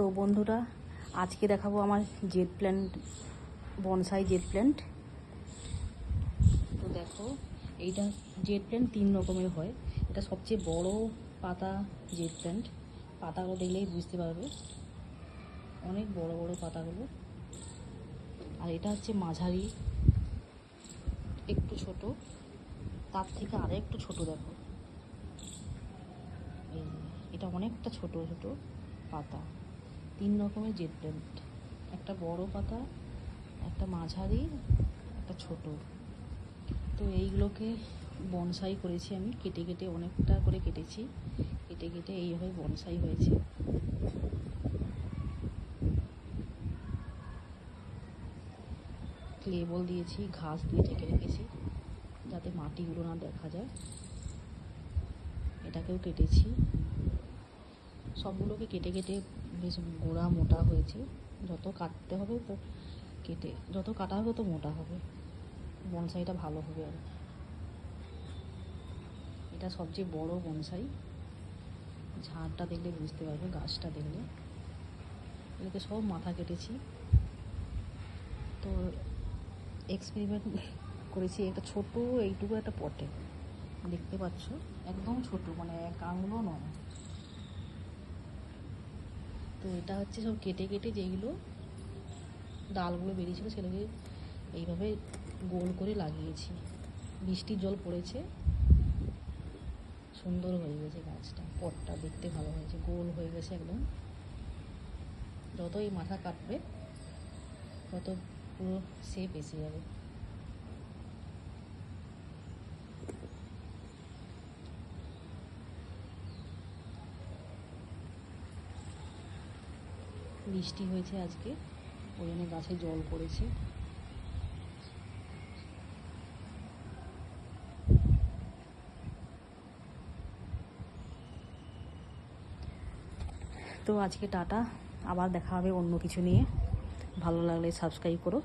তো বন্ধুরা, আজকে দেখাবো আমার Z plant, bonsai Z plant. তো দেখো, এইটা জেড প্ল্যান্ট 3 রকমের হয়। এটা সবচেয়ে বড় পাতা জেড প্ল্যান্ট। পাতাগুলো দেখলেই বুঝতে পারবে, অনেক বড় বড় পাতাগুলো। আর এটা হচ্ছে মাঝারি, একটু ছোট, তার থেকে আরও একটু ছোট। দেখো, এই যে এটা অনেকটা ছোট ছোট পাতা। 3 রকমের জেড প্ল্যান্ট, একটা বড় পাতা, একটা মাঝারি, একটা ছোট। তো এইগুলোকে বনসাই করেছি আমি, কেটে কেটে অনেকটা করে কেটেছি, কেটে কেটে এইভাবে বনসাই হয়েছে। ক্লে বল দিয়েছি, ঘাস দিয়ে ঢেকে রেখেছি যাতে মাটিগুলো না দেখা যায়। এটাকেও কেটেছি, সবগুলোকে কেটে কেটে বেশ গোড়া মোটা হয়েছে। যত কাটতে হবে তো কেটে, যত কাটা হবে তো মোটা হবে, বনসাইটা ভালো হবে। আর এটা সবচেয়ে বড় বনসাই। ঝাড়টা দেখলে বুঝতে পারবে, গাছটা দেখলে। এটাতে সব মাথা কেটেছি। তো এক্সপেরিমেন্ট করেছি একটা ছোট, এইটুকু একটা পটে, দেখতে পাচ্ছ, একদম ছোট, মানে এক আঙুলও নয়। তো এটা হচ্ছে সব কেটে কেটে যেগুলো ডালগুলো বেরিয়েছিল সেগুলোকে এইভাবে গোল করে লাগিয়েছি। বৃষ্টির জল পড়েছে, সুন্দর হয়ে গেছে গাছটা, পটটা দেখতে ভালো হয়েছে, গোল হয়ে গেছে একদম। যত এই মাথা কাটবে তত পুরো শেপ এসে যাবে। বৃষ্টি হয়েছে আজকে, ওই জন্য গাছে জল পড়েছে। তো আজকে টাটা, আবার দেখা হবে অন্য কিছু নিয়ে। ভালো লাগলে সাবস্ক্রাইব করো।